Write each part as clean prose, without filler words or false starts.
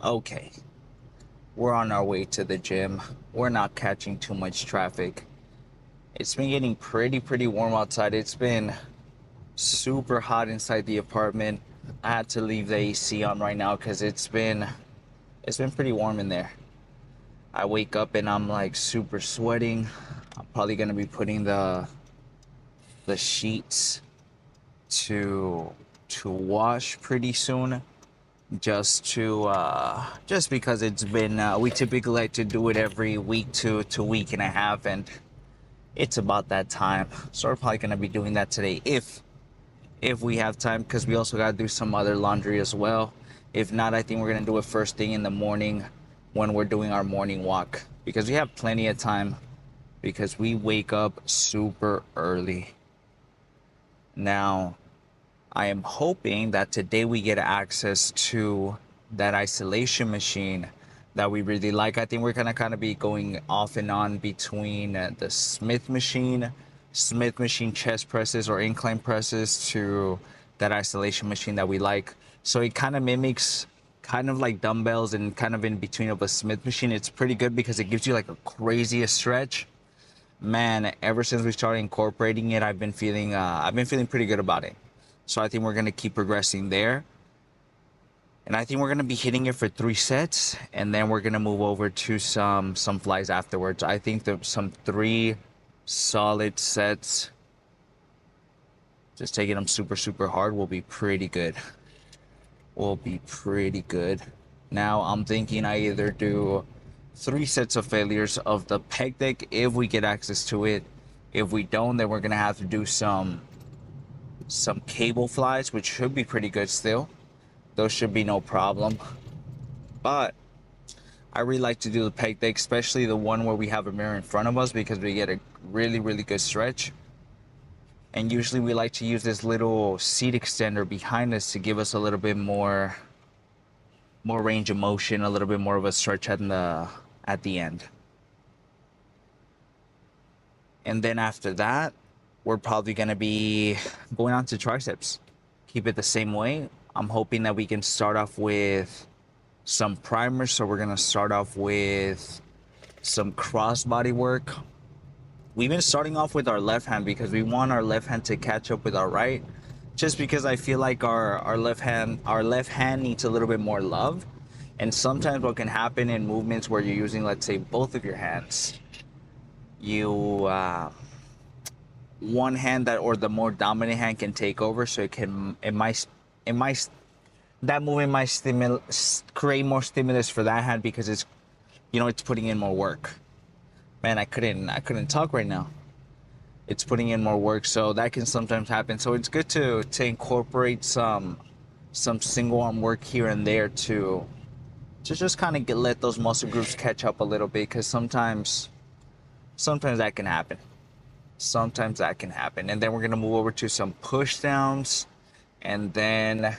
Okay, we're on our way to the gym. We're not catching too much traffic. It's been getting pretty warm outside. It's been super hot inside the apartment. I had to leave the AC on right now because it's been pretty warm in there. I wake up and I'm like super sweating. I'm probably gonna be putting the sheets to wash pretty soon, just because it's been we typically like to do it every week to week and a half, and it's about that time. So we're probably gonna be doing that today if we have time, because we also gotta do some other laundry as well. If not, I think we're gonna do it first thing in the morning when we're doing our morning walk, because we have plenty of time because we wake up super early. Now, I am hoping that today we get access to that isolation machine that we really like. I think we're gonna kind of be going off and on between the Smith machine chest presses or incline presses to that isolation machine that we like. So it kind of mimics kind of like dumbbells and kind of in between of a Smith machine. It's pretty good because it gives you like a craziest stretch. Man, ever since we started incorporating it, I've been feeling pretty good about it. So I think we're gonna keep progressing there, and I think we're gonna be hitting it for 3 sets, and then we're gonna move over to some flies afterwards. I think that some 3 solid sets, just taking them super hard, will be pretty good. Will be pretty good. Now I'm thinking I either do 3 sets of failures of the peg deck if we get access to it. If we don't, then we're gonna have to do some cable flies, which should be pretty good still. Those should be no problem. But I really like to do the peg deck, especially the one where we have a mirror in front of us, because we get a really good stretch. And usually we like to use this little seat extender behind us to give us a little bit more range of motion, a little bit more of a stretch at the end. And then after that, we're probably going to be going on to triceps. Keep it the same way. I'm hoping that we can start off with some primers. So we're going to start off with some crossbody work. We've been starting off with our left hand because we want our left hand to catch up with our right. Just because I feel like our left hand needs a little bit more love. And sometimes what can happen in movements where you're using, let's say, both of your hands, you one hand that, or the more dominant hand, can take over. So it might that movement might create more stimulus for that hand because it's putting in more work. Man, I couldn't talk right now. It's putting in more work, so that can sometimes happen. So it's good to incorporate some single arm work here and there to just kind of let those muscle groups catch up a little bit, because sometimes that can happen. Sometimes that can happen. And then we're gonna move over to some push downs, and then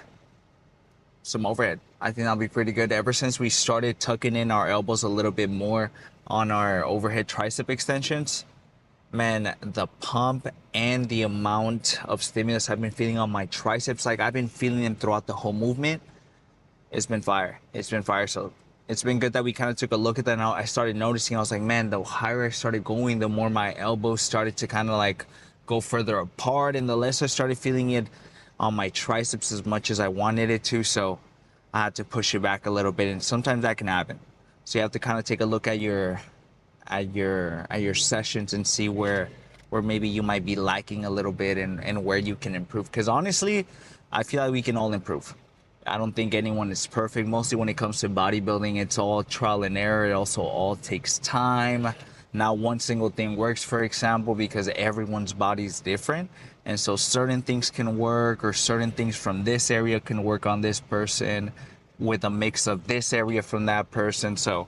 some overhead. I think that'll be pretty good. Ever since we started tucking in our elbows a little bit more on our overhead tricep extensions, man, the pump and the amount of stimulus I've been feeling on my triceps, like I've been feeling them throughout the whole movement. It's been fire. It's been fire. So it's been good that we kind of took a look at that. Now I started noticing, I was like, man, the higher I started going, the more my elbows started to kind of like go further apart, and the less I started feeling it on my triceps as much as I wanted it to. So I had to push it back a little bit, and sometimes that can happen. So you have to kind of take a look at your sessions and see where maybe you might be lacking a little bit, and where you can improve. Because honestly, I feel like we can all improve. I don't think anyone is perfect. Mostly when it comes to bodybuilding, it's all trial and error. It also all takes time. Not one single thing works, for example, because everyone's body is different. And so certain things can work, or certain things from this area can work on this person with a mix of this area from that person. So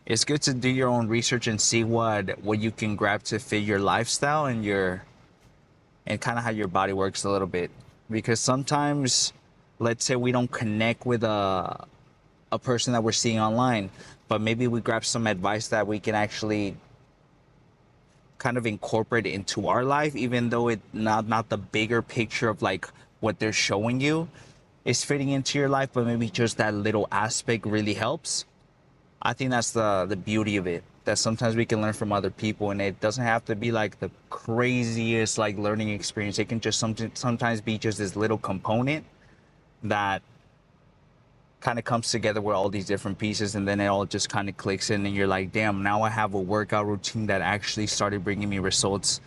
it's good to do your own research and see what you can grab to fit your lifestyle and kind of how your body works a little bit. Because sometimes, let's say we don't connect with a person that we're seeing online, but maybe we grab some advice that we can actually kind of incorporate into our life, even though it not the bigger picture of like what they're showing you. is fitting into your life, but maybe just that little aspect really helps. I think that's the beauty of it. That sometimes we can learn from other people, and it doesn't have to be like the craziest like learning experience. It can just sometimes be just this little component that kind of comes together with all these different pieces, and then it all just kind of clicks in, and you're like, damn, now I have a workout routine that actually started bringing me results.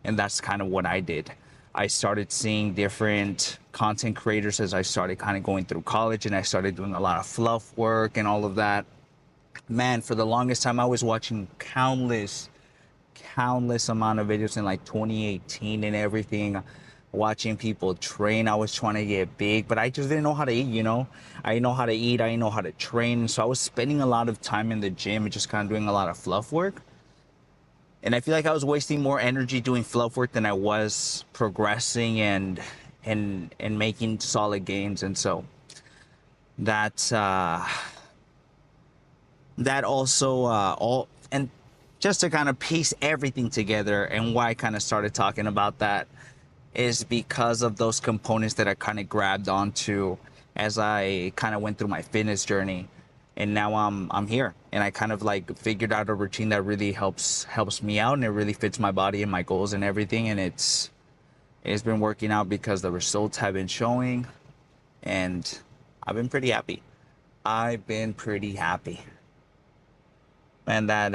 And that's kind of what I did. I started seeing different content creators as I started kind of going through college, and I started doing a lot of fluff work and all of that. Man, for the longest time I was watching countless amount of videos in like 2018 and everything, watching people train. I was trying to get big, but I just didn't know how to eat, you know. I didn't know how to eat, I didn't know how to train, so I was spending a lot of time in the gym and just kind of doing a lot of fluff work. And I feel like I was wasting more energy doing fluff work than I was progressing and making solid gains. And so that's that also all, and just to kind of piece everything together, and why I kind of started talking about that is because of those components that I kind of grabbed onto as I kind of went through my fitness journey. And now I'm here, and I kind of like figured out a routine that really helps me out, and it really fits my body and my goals and everything. And it's been working out because the results have been showing, and I've been pretty happy. I've been pretty happy. And that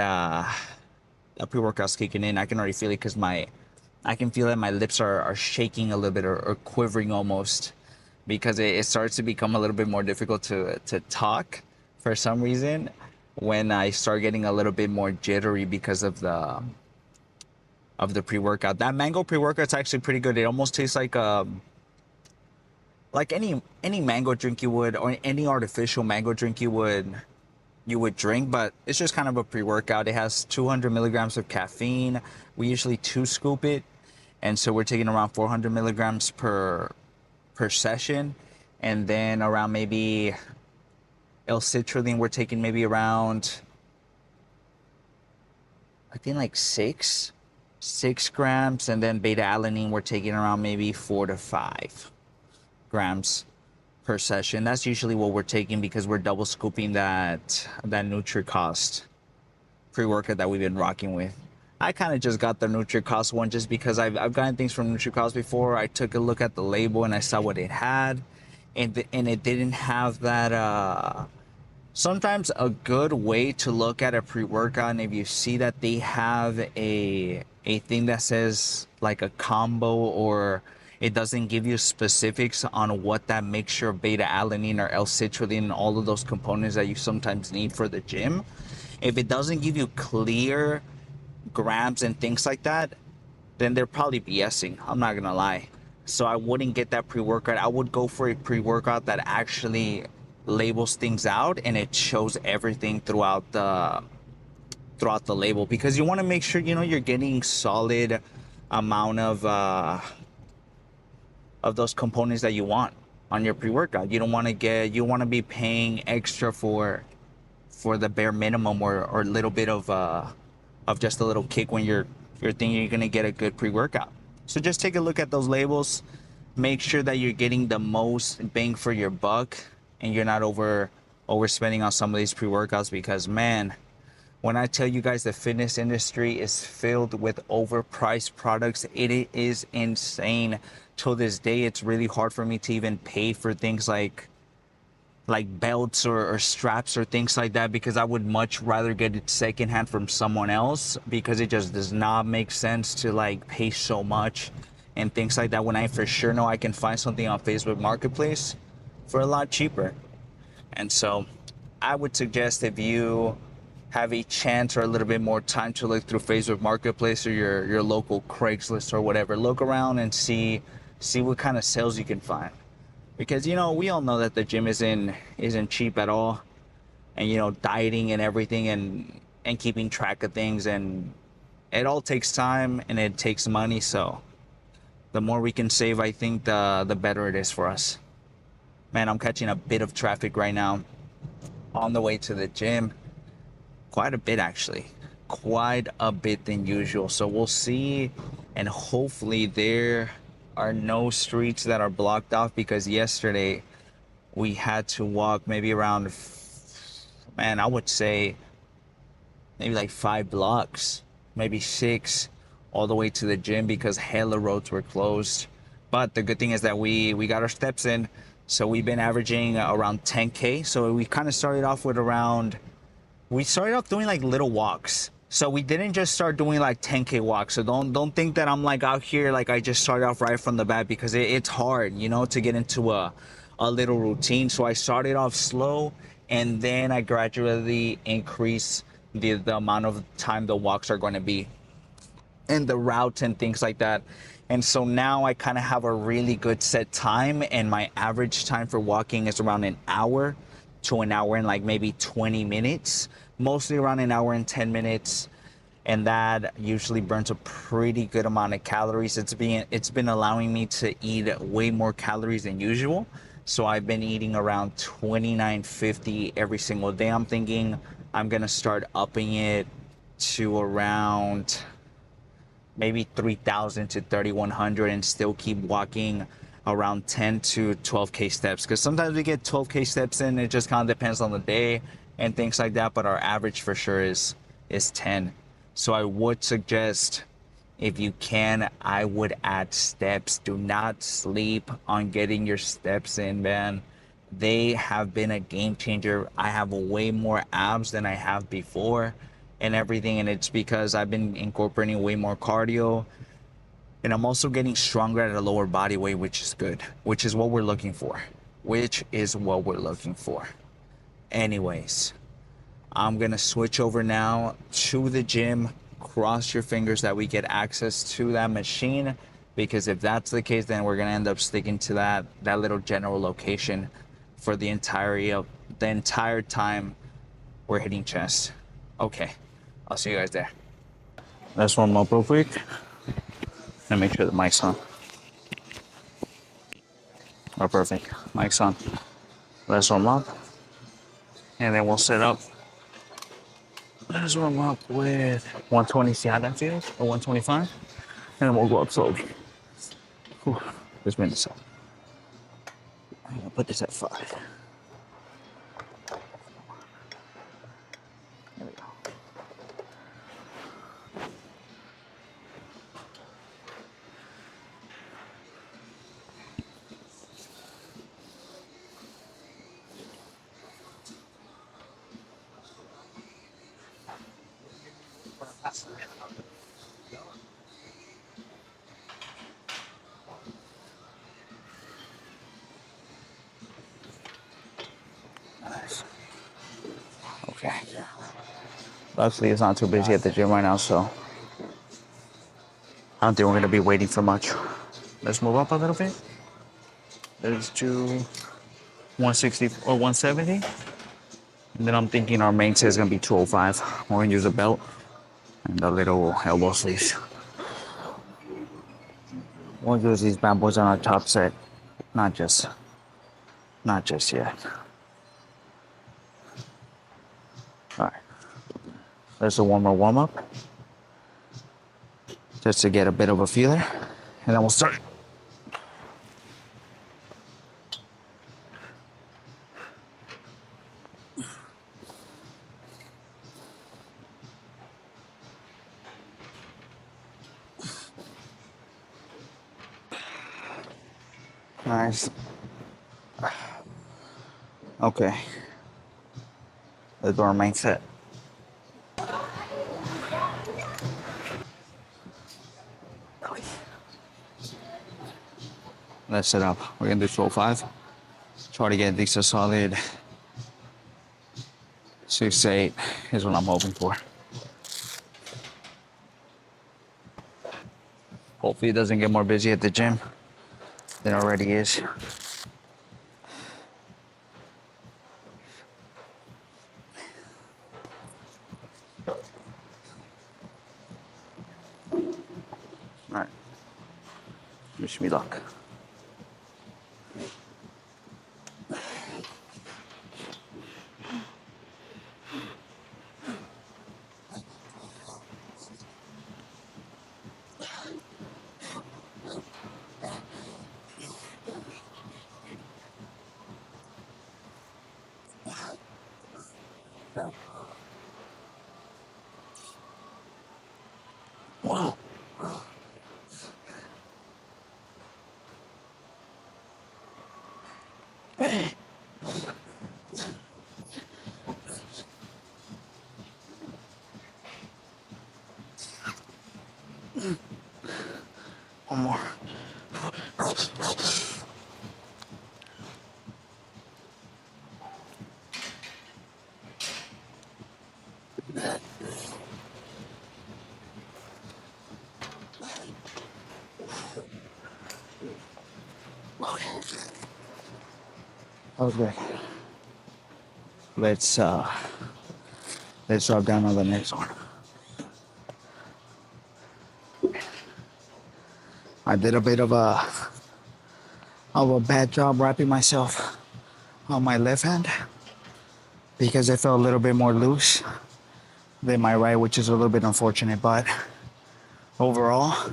pre-workout's kicking in. I can already feel it because I can feel that my lips are shaking a little bit, or quivering almost, because it starts to become a little bit more difficult to talk for some reason when I start getting a little bit more jittery because of the pre-workout. That mango pre-workout's actually pretty good. It almost tastes like any mango drink you would, or any artificial mango drink you would drink, but it's just kind of a pre-workout. It has 200 milligrams of caffeine. We usually 2 scoop it, and so we're taking around 400 milligrams per session, and then around maybe L-citrulline we're taking maybe around, I think like six grams, and then beta alanine we're taking around maybe 4 to 5 grams per session. That's usually what we're taking because we're double scooping that NutriCost pre-workout that we've been rocking with. I kind of just got the NutriCost one just because I've gotten things from NutriCost before. I took a look at the label and I saw what it had, and it didn't have that. Sometimes a good way to look at a pre-workout, and if you see that they have a thing that says like a combo, or it doesn't give you specifics on what that mixture of beta alanine or L-citrulline and all of those components that you sometimes need for the gym, if it doesn't give you clear grams and things like that, then they're probably BSing. I'm not gonna lie. So I wouldn't get that pre-workout. I would go for a pre-workout that actually labels things out and it shows everything throughout the label, because you want to make sure, you know, you're getting solid amount of those components that you want on your pre-workout. You want to be paying extra for the bare minimum, or a little bit of just a little kick when you're thinking you're gonna get a good pre-workout. So just take a look at those labels, make sure that you're getting the most bang for your buck, and you're not overspending on some of these pre-workouts, because man, when I tell you guys the fitness industry is filled with overpriced products, it is insane. Till this day, it's really hard for me to even pay for things like belts or straps or things like that, because I would much rather get it secondhand from someone else, because it just does not make sense to like pay so much and things like that when I for sure know I can find something on Facebook Marketplace for a lot cheaper. And so I would suggest, if you have a chance or a little bit more time to look through Facebook Marketplace or your local Craigslist or whatever, look around and see what kind of sales you can find. Because, you know, we all know that the gym isn't cheap at all. And, you know, dieting and everything, and keeping track of things, and it all takes time and it takes money. So the more we can save, I think the better it is for us. Man, I'm catching a bit of traffic right now on the way to the gym. Quite a bit, actually. Quite a bit than usual. So we'll see, and hopefully there are no streets that are blocked off, because yesterday we had to walk maybe around, man, I would say maybe like 5 blocks, maybe six, all the way to the gym because hella roads were closed. But the good thing is that we got our steps in, so we've been averaging around 10K. So we kind of started off with around, we started off doing like little walks. So we didn't just start doing like 10K walks. So don't think that I'm like out here like I just started off right from the bat, because it's hard, you know, to get into a little routine. So I started off slow, and then I gradually increase the amount of time the walks are going to be, and the routes and things like that. And so now I kind of have a really good set time, and my average time for walking is around an hour to an hour and like maybe 20 minutes, mostly around an hour and 10 minutes. And that usually burns a pretty good amount of calories. It's been allowing me to eat way more calories than usual. So I've been eating around 2950 every single day. I'm thinking I'm gonna start upping it to around maybe 3,000 to 3,100, and still keep walking around 10 to 12K steps, because sometimes we get 12K steps in. It just kind of depends on the day and things like that, but our average for sure is 10. So I would suggest, if you can, I would add steps. Do not sleep on getting your steps in, man. They have been a game changer. I have way more abs than I have before and everything, and it's because I've been incorporating way more cardio, and I'm also getting stronger at a lower body weight, which is good, which is what we're looking for, Anyways, I'm gonna switch over now to the gym. Cross your fingers that we get access to that machine, because if that's the case, then we're gonna end up sticking to that little general location for the entire time we're hitting chest. Okay, I'll see you guys there. Let's warm up real quick and make sure the mic's on. Oh, perfect. Mic's on. Let's warm up, and then we'll set up. Let's warm up with 120, see how that feels, or 125, and then we'll go up slowly. Whew. This minute's up. I'm gonna put this at 5. There we go. Nice. Okay. Luckily, it's not too busy at the gym right now, so I don't think we're gonna be waiting for much. Let's move up a little bit. Let's do 160 or 170. And then I'm thinking our main set is gonna be 205. We're gonna use a belt and the little elbow sleeves. We'll use these bambos on our top set. Not just yet. Alright. Let's do one more warm up. Just to get a bit of a feeler. And then we'll start. Nice. Okay. Let's do our main set. Let's set up. We're gonna do 205. Try to get at least a solid 6 to 8 is what I'm hoping for. Hopefully it doesn't get more busy at the gym than it already is. Alright. Wish me luck. Wow. One more. Okay. Let's drop down on the next one. I did a bit of a bad job wrapping myself on my left hand because it felt a little bit more loose than my right, which is a little bit unfortunate, but overall,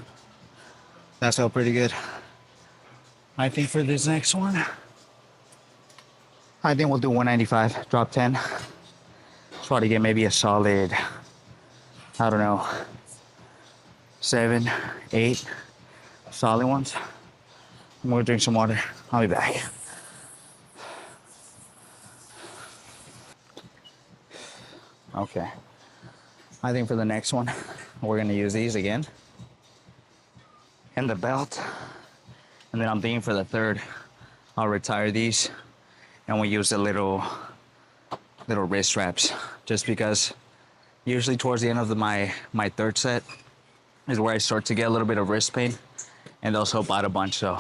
that felt pretty good. I think for this next one, I think we'll do 195, drop 10. Try to get maybe a solid, I don't know, 7, 8 solid ones. I'm gonna drink some water. I'll be back. Okay. I think for the next one, we're gonna use these again. And the belt. And then I'm thinking for the third, I'll retire these and we'll use the little wrist straps. Just because usually towards the end of my third set is where I start to get a little bit of wrist pain. And those help out a bunch, so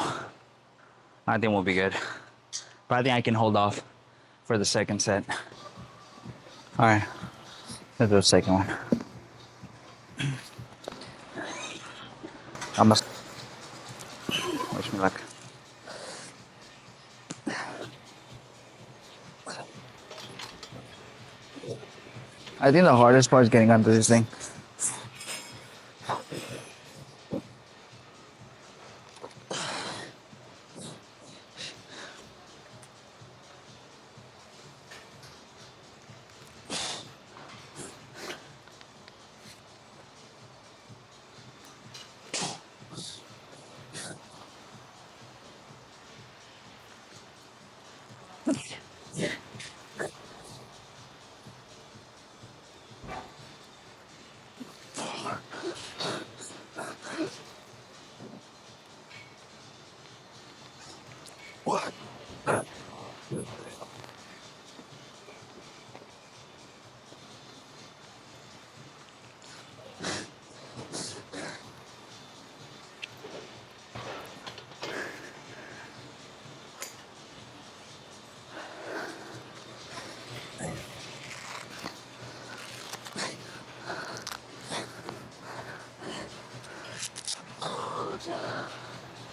I think we'll be good. But I think I can hold off for the second set. All right, let's do the second one. I must wish me luck. I think the hardest part is getting onto this thing.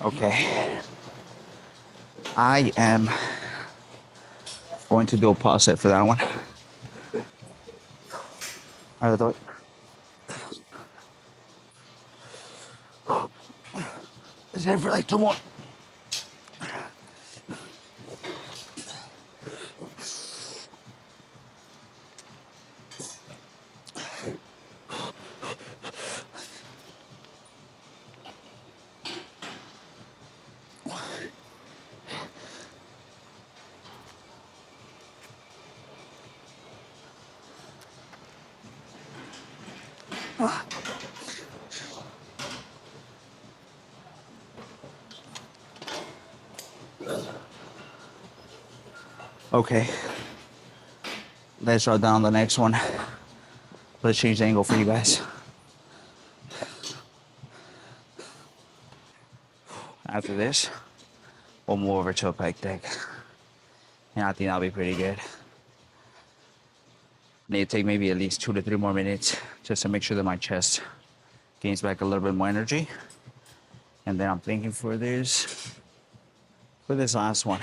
Okay. I am going to do a pause set for that one. All right, let's head for like 2 more. Okay. Let's draw down the next one. Let's change the angle for you guys. After this, we'll move over to a pike deck. And I think that'll be pretty good. Need to take maybe at least 2 to 3 more minutes just to make sure that my chest gains back a little bit more energy. And then I'm thinking for this last one,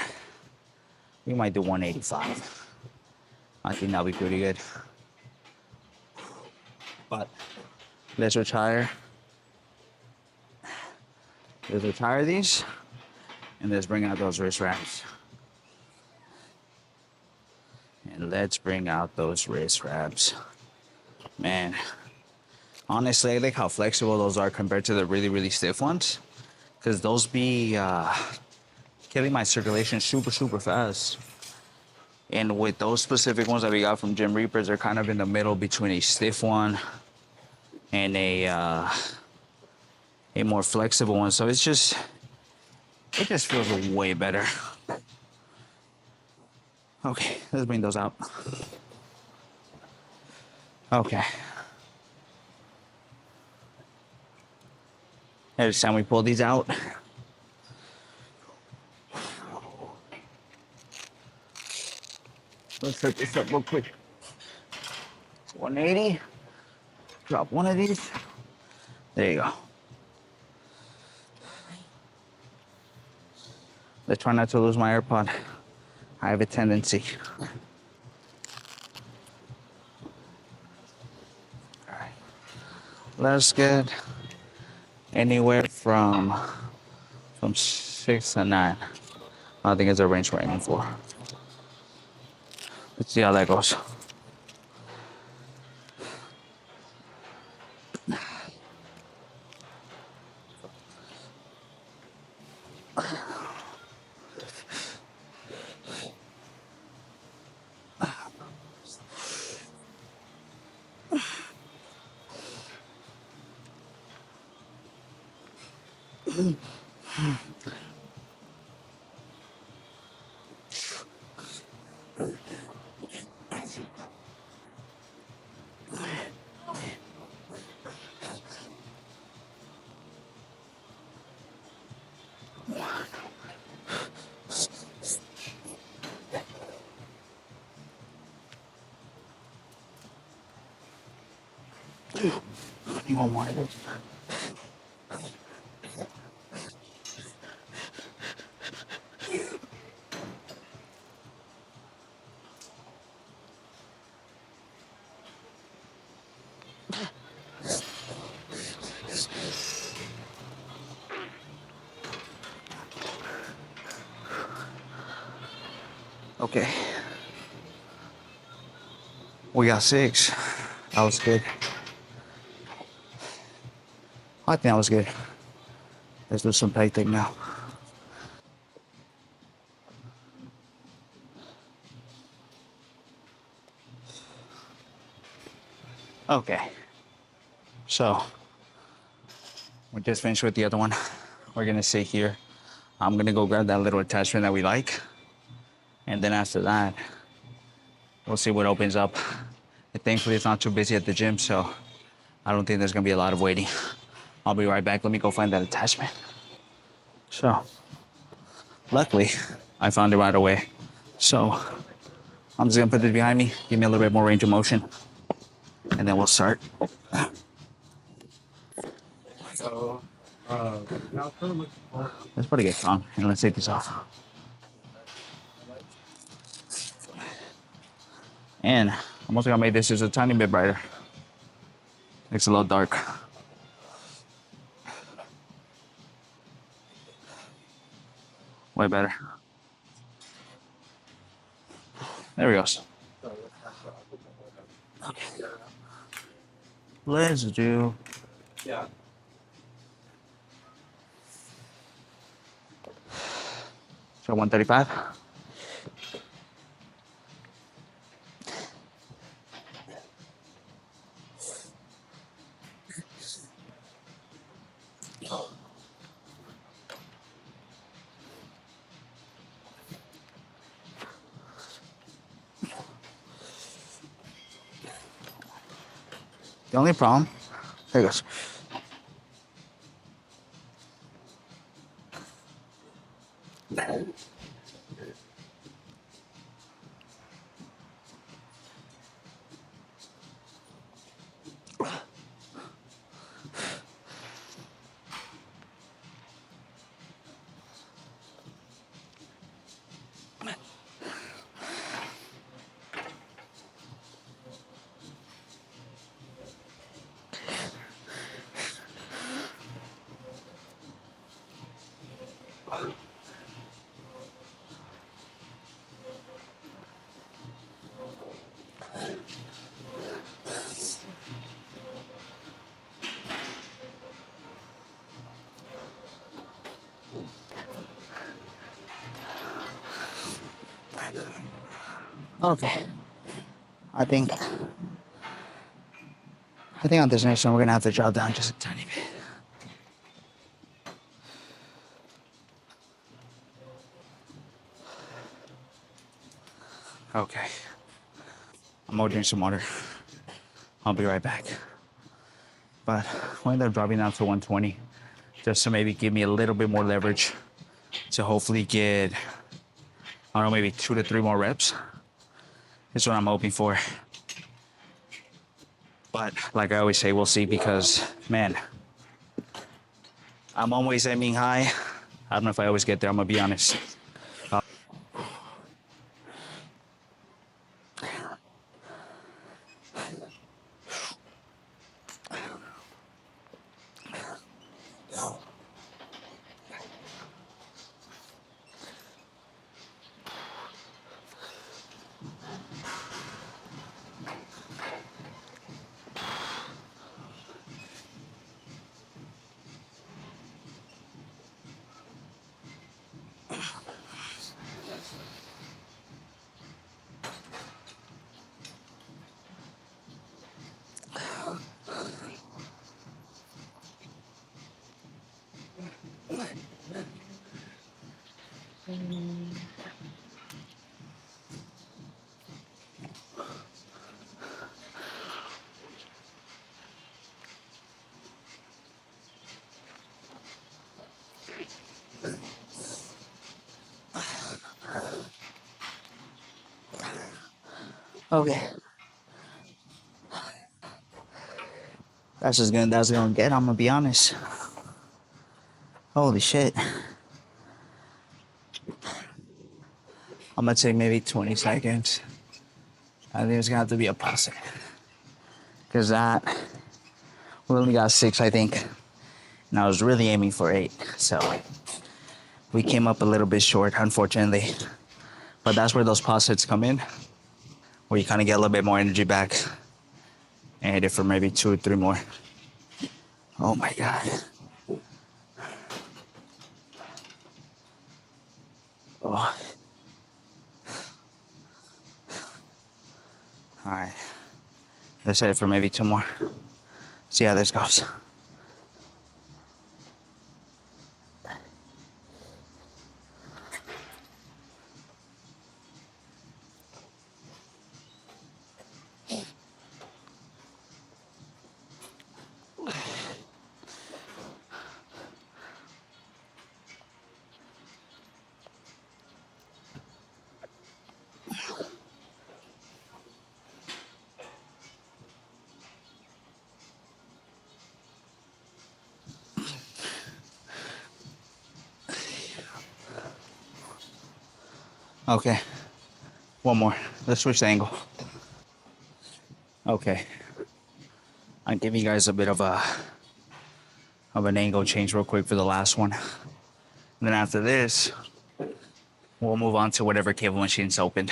we might do 185. I think that'll be pretty good. But let's retire these and let's bring out those wrist wraps. And let's bring out those wrist wraps. Man, honestly, I like how flexible those are compared to the really, really stiff ones. Because those be killing my circulation super, super fast. And with those specific ones that we got from Gym Reapers, they're kind of in the middle between a stiff one and a more flexible one. So it just feels way better. Okay, let's bring those out. Okay. Every time we pull these out, let's set this up real quick. 180. Drop one of these. There you go. Let's try not to lose my AirPod. I have a tendency. All right. Let's get anywhere from 6 to 9. I think it's a range we're aiming for. Let's see how that goes. You want more of this? Okay. We got 6. That was good. I think that was good. Let's do some pec thing now. Okay. So, we just finished with the other one. We're gonna sit here. I'm gonna go grab that little attachment that we like. And then after that, we'll see what opens up. And thankfully, it's not too busy at the gym, so I don't think there's gonna be a lot of waiting. I'll be right back. Let me go find that attachment. So, luckily, I found it right away. So, I'm just gonna put this behind me, give me a little bit more range of motion, and then we'll start. So, that's pretty good, Tom. And let's take these off. And I'm also gonna make this just a tiny bit brighter. It's a little dark. Way better. There we go. Let's do. Yeah. So 135. The only problem, there it goes. Okay. I think on this next one we're gonna have to drop down just a tiny bit. Okay. I'm gonna drink some water. I'll be right back. But we'll end up dropping down to 120 just to maybe give me a little bit more leverage to hopefully get, I don't know, maybe 2 to 3 more reps. That's what I'm hoping for. But like I always say, we'll see, because, man, I'm always aiming high. I don't know if I always get there, I'm gonna be honest. Okay. That's gonna get, I'm gonna be honest. Holy shit. I'm gonna take maybe 20 seconds. I think it's gonna have to be a pause. Because we only got 6, I think. And I was really aiming for 8. So we came up a little bit short, unfortunately. But that's where those pause hits come in, where you kind of get a little bit more energy back and hit it for maybe 2 or 3 more. Oh my God. Oh. All right. Let's hit it for maybe 2 more. See how this goes. Okay. 1 more. Let's switch the angle. Okay. I'll give you guys a bit of an angle change real quick for the last one. And then after this, we'll move on to whatever cable machine's opened.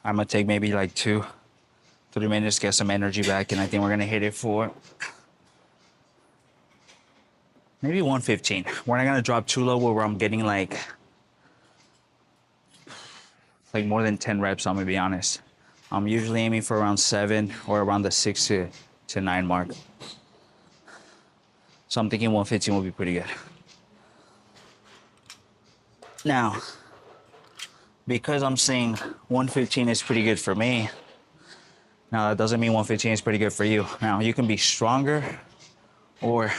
I'm gonna take maybe like 2, 3 minutes, get some energy back, and I think we're gonna hit it for maybe 115. We're not gonna drop too low where I'm getting like more than 10 reps, I'm gonna be honest. I'm usually aiming for around 7 or around the 6 to 9 mark. So I'm thinking 115 will be pretty good. Now, because I'm saying 115 is pretty good for me, now that doesn't mean 115 is pretty good for you. Now, you can be stronger or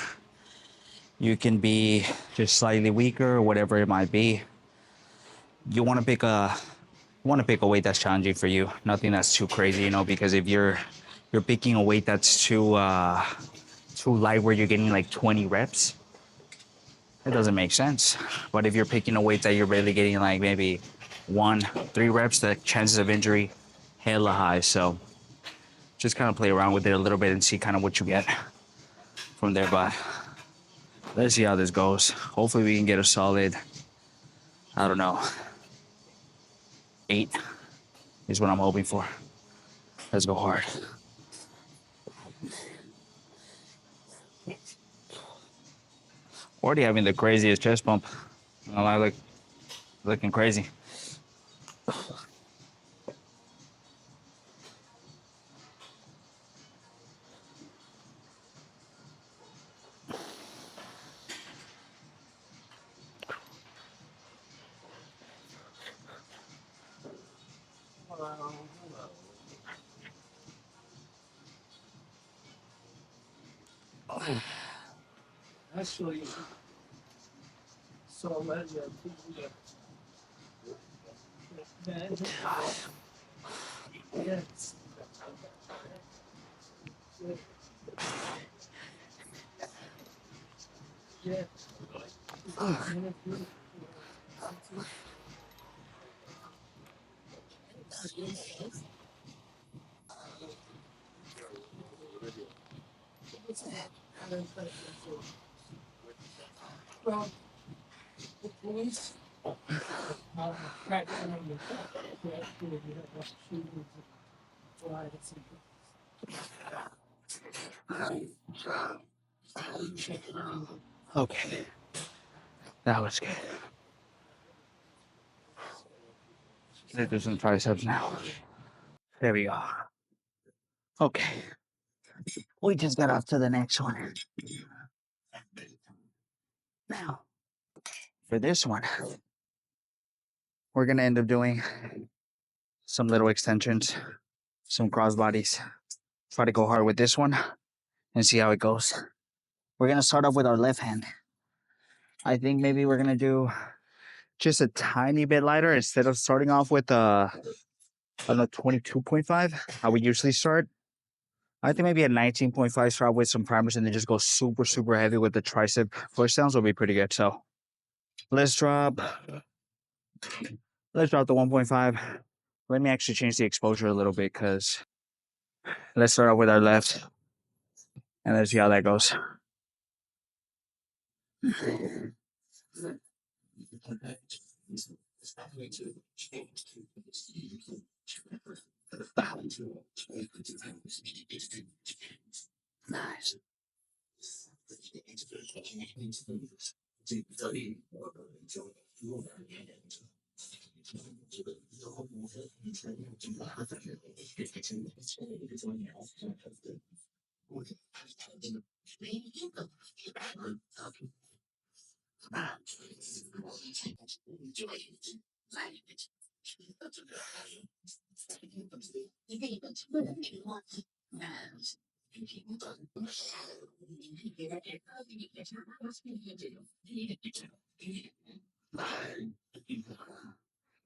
you can be just slightly weaker or whatever it might be. You want to pick a weight that's challenging for you, nothing that's too crazy, you know, because if you're picking a weight that's too light where you're getting like 20 reps, it doesn't make sense. But if you're picking a weight that you're barely getting like maybe 1, 3 reps, the chances of injury hella high. So just kind of play around with it a little bit and see kind of what you get from there. But let's see how this goes. Hopefully we can get a solid, I don't know, 8 is what I'm hoping for. Let's go hard. Already having the craziest chest pump. I like, Looking crazy. Actually, so let you yes. Yeah. Well, the police cracked down on the correct you have shootings and riots and Okay, that was good. Let's do some triceps now. There we go. Okay, we just got off to the next one. Now, for this one, we're gonna end up doing some little extensions, some cross bodies. Try to go hard with this one and see how it goes. We're gonna start off with our left hand. I think maybe we're gonna do just a tiny bit lighter instead of starting off with I don't know, 22.5, how we usually start. I think maybe a 19.5 start with some primers and then just go super, super heavy with the tricep pushdowns will be pretty good. So let's drop the 1.5. Let me actually change the exposure a little bit because let's start off with our left and let's see how that goes. Nice.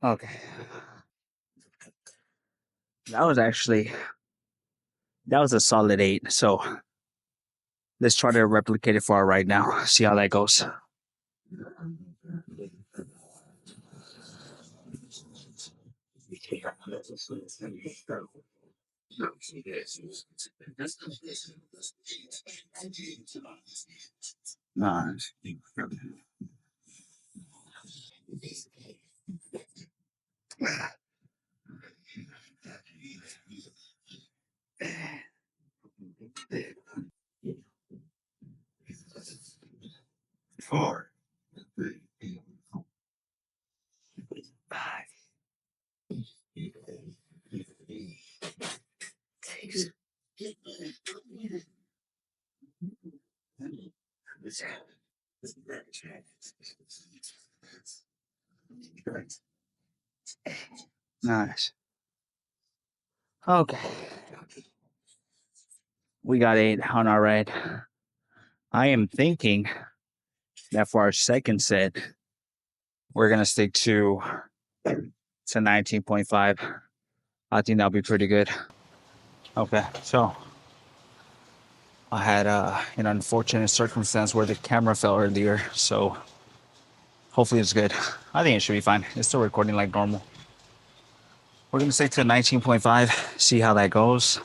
Okay. That was actually that was a solid 8. So let's try to replicate it for our right now. See how that goes. Nice. Four, five, six, nice. Okay. We got 8 on our right. I am thinking that for our second set, we're gonna stick to 19.5. I think that'll be pretty good. Okay, so I had an unfortunate circumstance where the camera fell earlier, so hopefully it's good. I think it should be fine. It's still recording like normal. We're gonna stick to 19.5, see how that goes.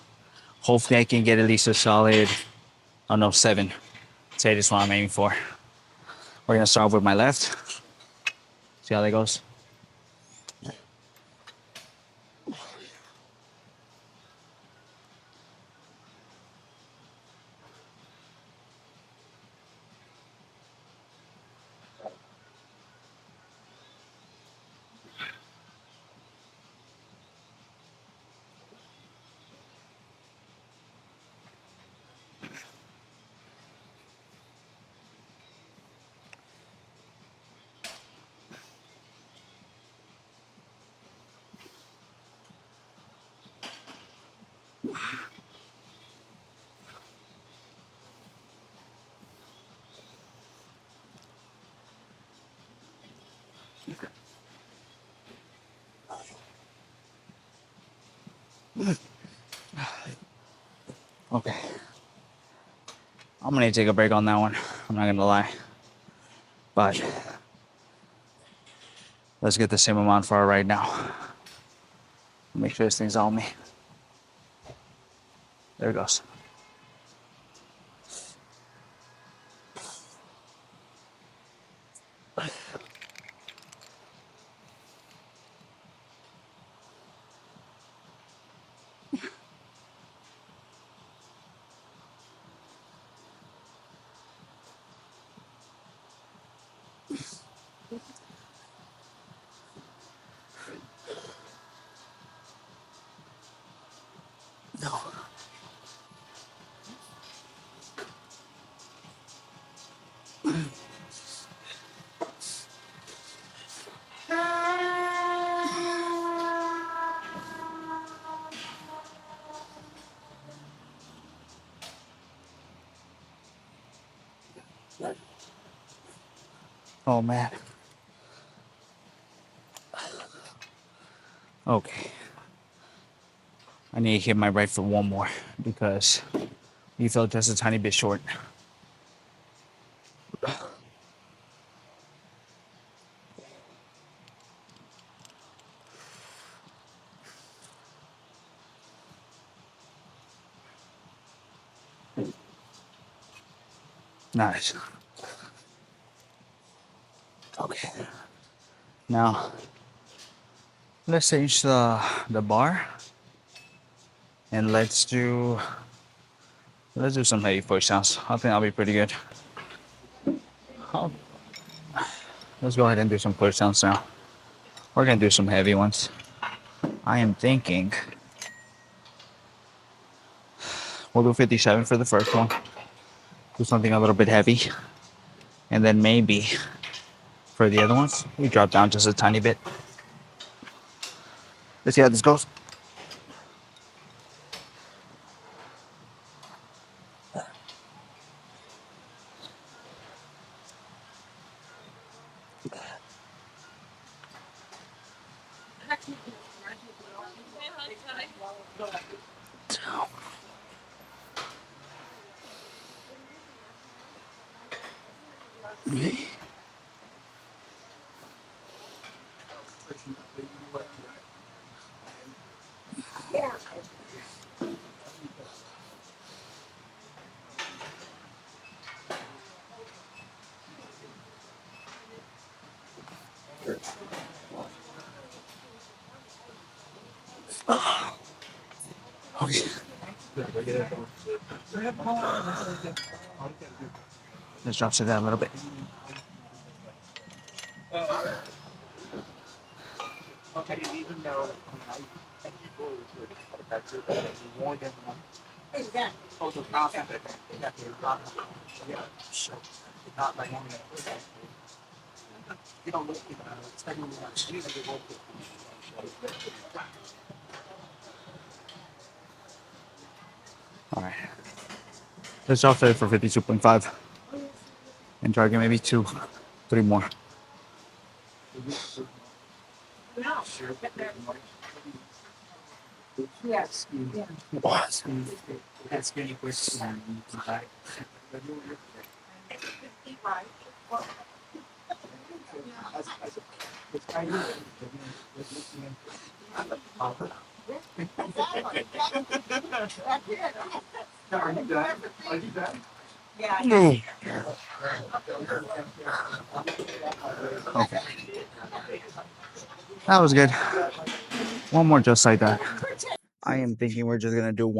Hopefully I can get at least a solid, I don't know, 7. Say this is what I'm aiming for. We're gonna start with my left. See how that goes. Okay. I'm gonna take a break on that one. I'm not gonna lie. But let's get the same amount for right now. Make sure this thing's on me. There it goes. No. Oh man. Okay. I need to hit my right foot one more because you felt just a tiny bit short. Nice. Okay. Now let's change the bar and let's do some heavy push downs. I think that'll be pretty good. Oh, let's go ahead and do some push downs now. We're gonna do some heavy ones. I am thinking we'll do 57 for the first one. Do something a little bit heavy. And then maybe for the other ones, we drop down just a tiny bit. Let's see how this goes. Okay. Let's drop it down a little bit. All right. Let's drop it for 52.5 and try to get maybe 3 more. Yes. Okay. That was good. One more just like that. I am thinking we're just gonna do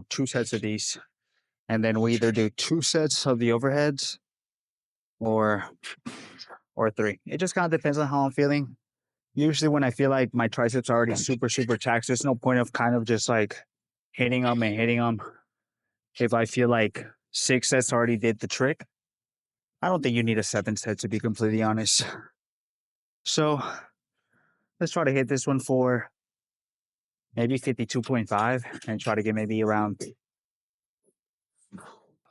2 sets of these. And then we either do 2 sets of the overheads or 3. It just kind of depends on how I'm feeling. Usually when I feel like my triceps are already super, super taxed, there's no point of kind of just like hitting them and hitting them. If I feel like 6 sets already did the trick, I don't think you need a 7th set to be completely honest. So let's try to hit this one for maybe 52.5 and try to get maybe around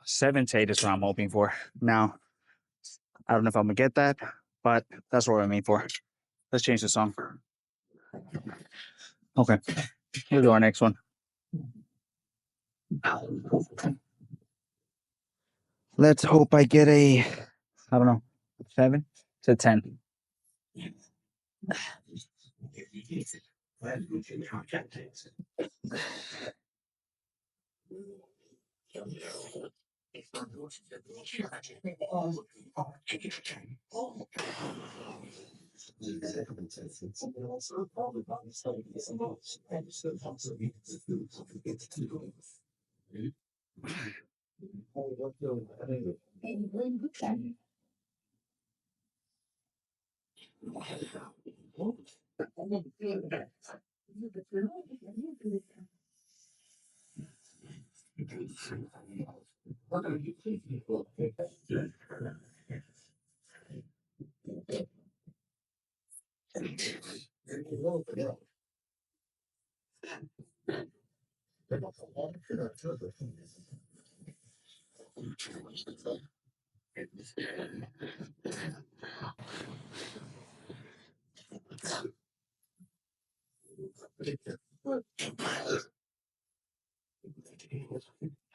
7 to 8 is what I'm hoping for. Now, I don't know if I'm gonna get that, but that's what I'm aiming for. Let's change the song. Okay, we'll do our next one. Let's hope I get I don't know, 7 to 10.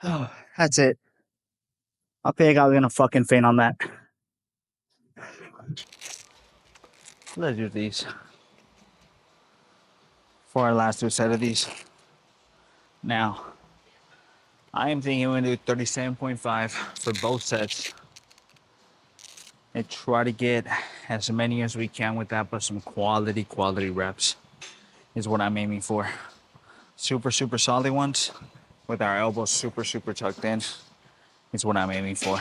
Oh, that's it. I think I was gonna fucking faint on that. Let's do these for our last 2 set of these. Now, I am thinking we're gonna do 37.5 for both sets and try to get as many as we can with that, but some quality reps is what I'm aiming for. Super solid ones with our elbows super tucked in is what I'm aiming for.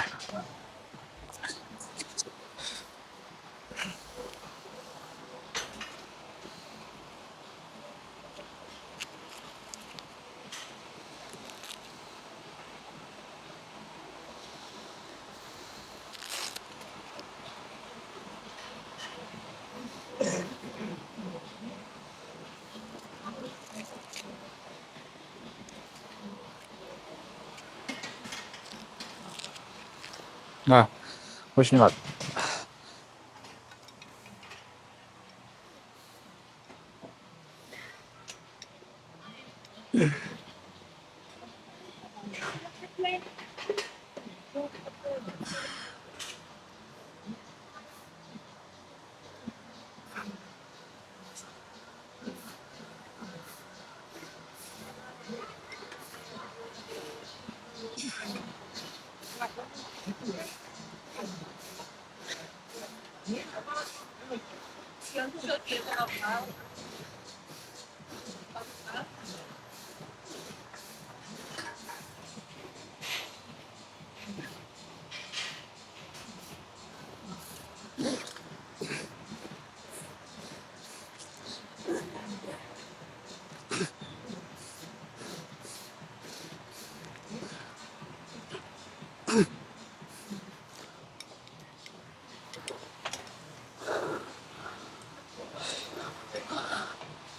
Ah, wish me luck.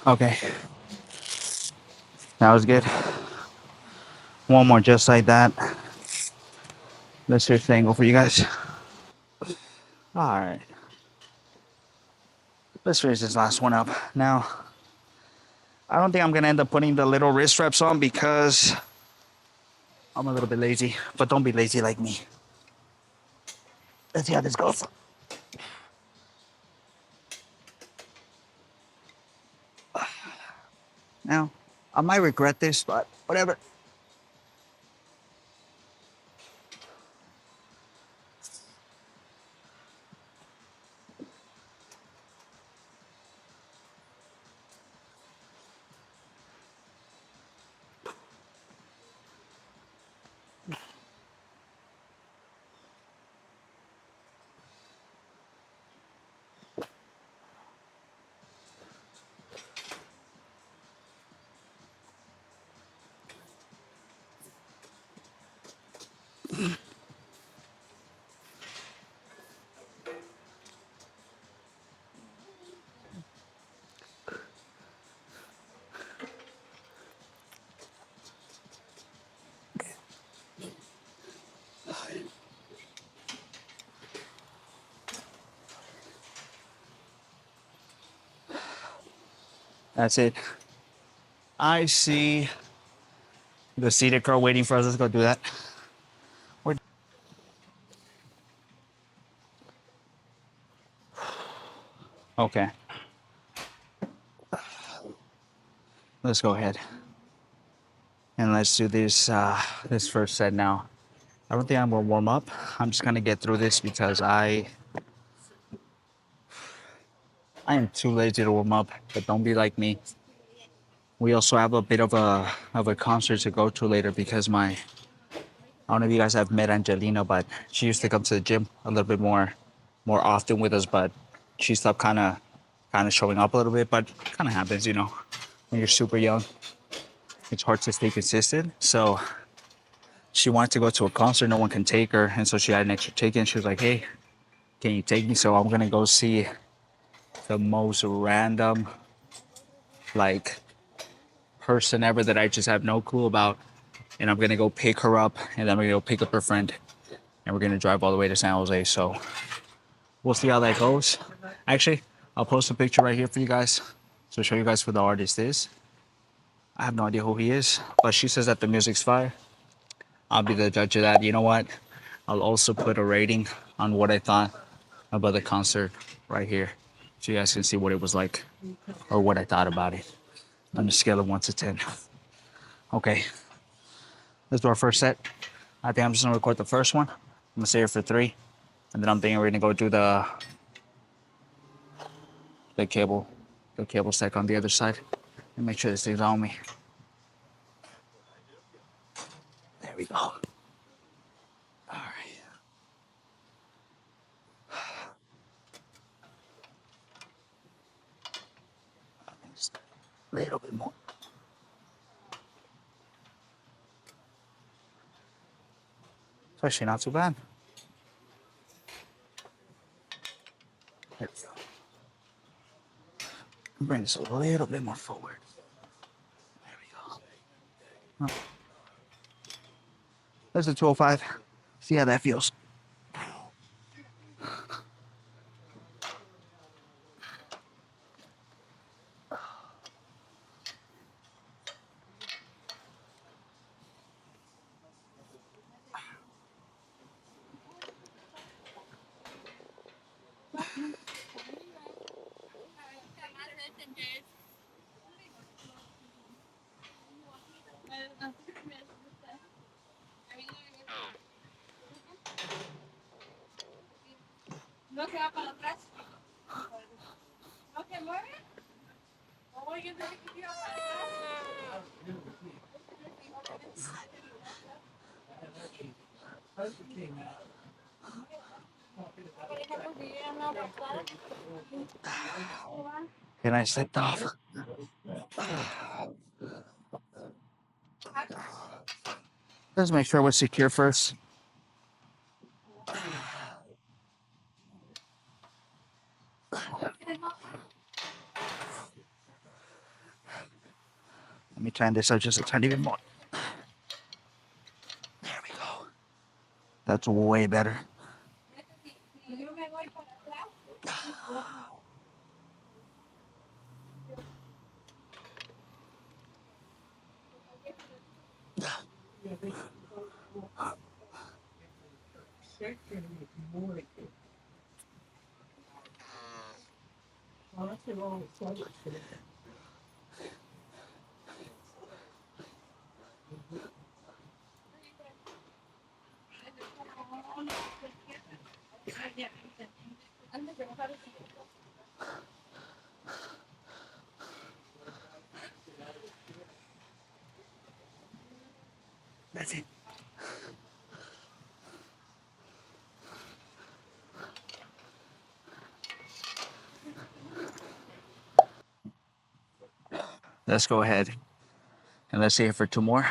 Okay, that was good. One more just like that. Let's switch the angle for you guys. All right, let's finish this last one up. Now, I don't think I'm gonna end up putting the little wrist reps on because I'm a little bit lazy, but don't be lazy like me. Let's see how this goes. Now, I might regret this, but whatever. That's it. I see the seated curl waiting for us. Let's go do that. We're- Okay. Let's go ahead and let's do this first set now. I don't think I'm gonna warm up. I'm just gonna get through this because I am too lazy to warm up. But don't be like me. We also have a bit of a concert to go to later because I don't know if you guys have met Angelina, but she used to come to the gym a little bit more often with us, but she stopped kind of showing up a little bit, but kind of happens, you know, when you're super young. It's hard to stay consistent. So she wanted to go to a concert, no one can take her, and so she had an extra ticket. And she was like, "Hey, can you take me?" So I'm gonna go see the most random like person ever that I just have no clue about, and I'm gonna go pick her up, and then I'm gonna go pick up her friend, and we're gonna drive all the way to San Jose. So we'll see how that goes. Actually, I'll post a picture right here for you guys to show you guys who the artist is. I have no idea who he is, but she says that the music's fire. I'll be the judge of that. You know what? I'll also put a rating on what I thought about the concert right here, so you guys can see what it was like or what I thought about it on a scale of 1 to 10. Okay, let's do our first set. I think I'm just gonna record the first one. I'm gonna stay here for 3, and then I'm thinking we're gonna go do the cable, the cable stack on the other side, and make sure this thing's on me. There we go. All right. Just a little bit more. It's actually not too bad. There we go. Bring this a little bit more forward. There we go. Oh, there's the 205. See how that feels. No se va para atrás. No se mueve. Oye, no se quiere para atrás. And I slipped off. Let's make sure we're secure first. Let me tighten this up just a tiny bit more. There we go. That's way better. Yo me voy para atrás. Well, that's the wrong side. That's it. Let's go ahead and let's stay here for 2 more.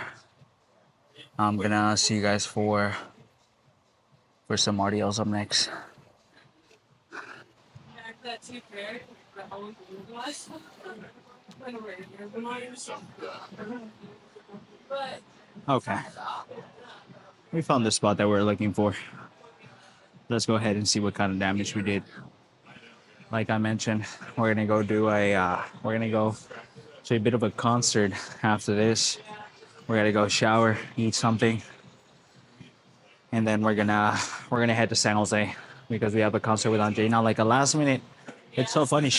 I'm gonna see you guys for some RDLs up next. Okay. We found the spot that we are looking for. Let's go ahead and see what kind of damage we did. like I mentioned, we're gonna go do we're gonna go to a bit of a concert after this. We're gonna go shower, eat something, and then we're gonna head to San Jose because we have a concert with Angelina. Like a last minute, it's so funny.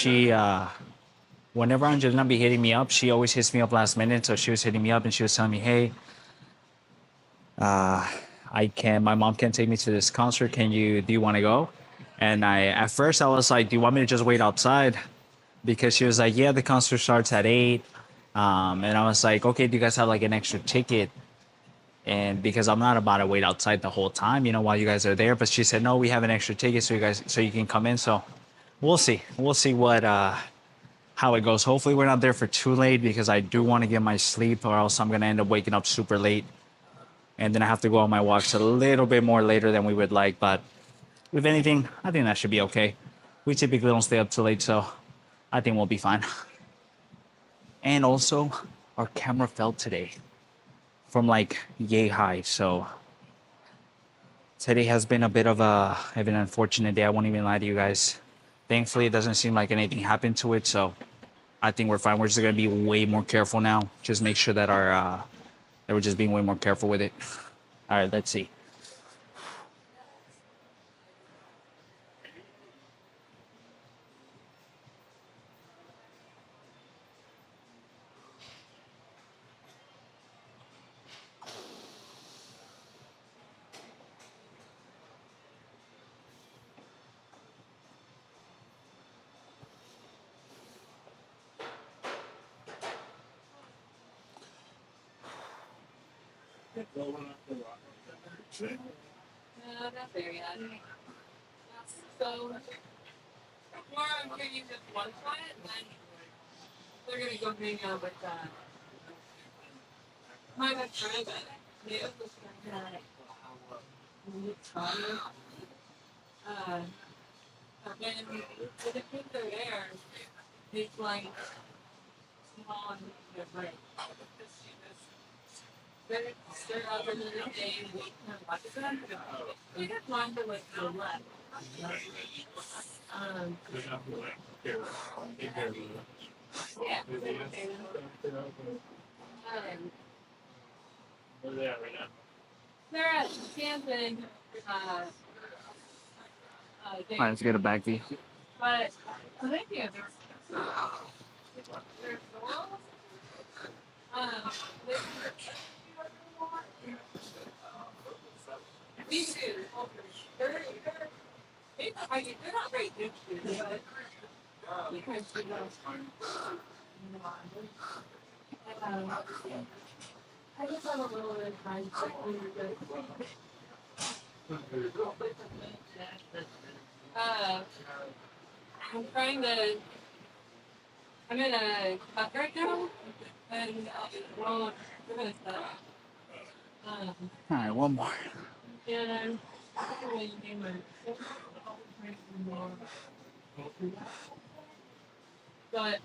Whenever Angelina be hitting me up, she always hits me up last minute. So she was hitting me up and she was telling me, "Hey, my mom can't take me to this concert. Do you want to go?" And at first I was like, "Do you want me to just wait outside?" Because she was like, "Yeah, the concert starts at 8." And I was like, "Okay, do you guys have like an extra ticket?" And because I'm not about to wait outside the whole time, while you guys are there. But she said, "No, we have an extra ticket, so you can come in." So we'll see. We'll see how it goes. Hopefully, we're not there for too late because I do want to get my sleep, or else I'm gonna end up waking up super late, and then I have to go on my walks a little bit more later than we would like. But if anything, I think that should be okay. We typically don't stay up too late, so I think we'll be fine. And also, our camera fell today from like yay high, so today has been a bit of an unfortunate day. I won't even lie to you guys. Thankfully, it doesn't seem like anything happened to it, so I think we're fine. We're just gonna be way more careful now. Just make sure that that we're just being way more careful with it. All right, let's see. No, not there yet. So, tomorrow I'm bringing just one client, and then they're gonna go hang out with my best friend. They also started uh, when the kids are there, it's like small and medium break. They're out in the day and wait to watch them. We just wanted to like go left. Um, yeah. They're at Stanton, uh, All right, let's get a back view. but thank you. There's girls. They, these two, they're, they're not great dudes, but because you know, I just have a little bit of time uh, I'm trying to, I'm in a cut right now, and well, we're gonna start. All right, one more. And I'm really but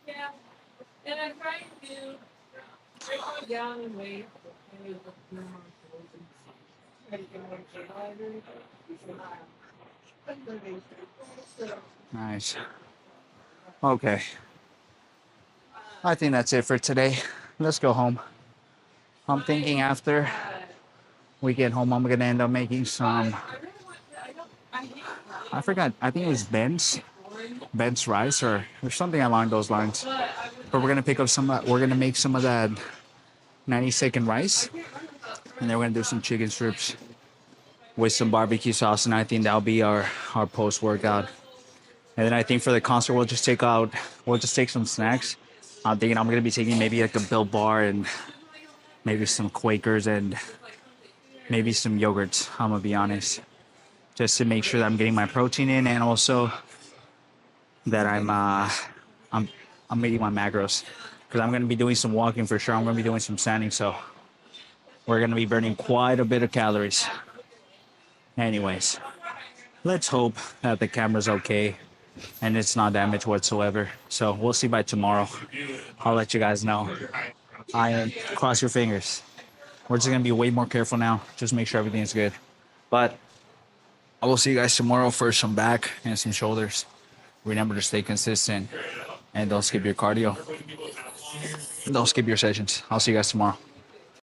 yeah, and I'm trying to break it down in ways Nice. Okay. I think that's it for today. Let's go home. I'm thinking after we get home, I'm gonna end up making some. I forgot. I think it was Ben's rice or something along those lines. But we're gonna pick up some. We're gonna make some of that 90-second rice, and then we're gonna do some chicken strips with some barbecue sauce, and I think that'll be our post workout. And then I think for the concert, we'll just take some snacks. I'm thinking I'm gonna be taking maybe like a Built Bar and maybe some Quakers and maybe some yogurts. I'm gonna be honest, just to make sure that I'm getting my protein in, and also that I'm I'm meeting my macros because I'm gonna be doing some walking for sure. I'm gonna be doing some standing, so we're gonna be burning quite a bit of calories. Anyways, let's hope that the camera's okay and it's not damaged whatsoever. So we'll see by tomorrow. I'll let you guys know. Cross your fingers. We're just gonna be way more careful now. Just make sure everything's good. But I will see you guys tomorrow for some back and some shoulders. Remember to stay consistent and don't skip your cardio. Don't skip your sessions. I'll see you guys tomorrow.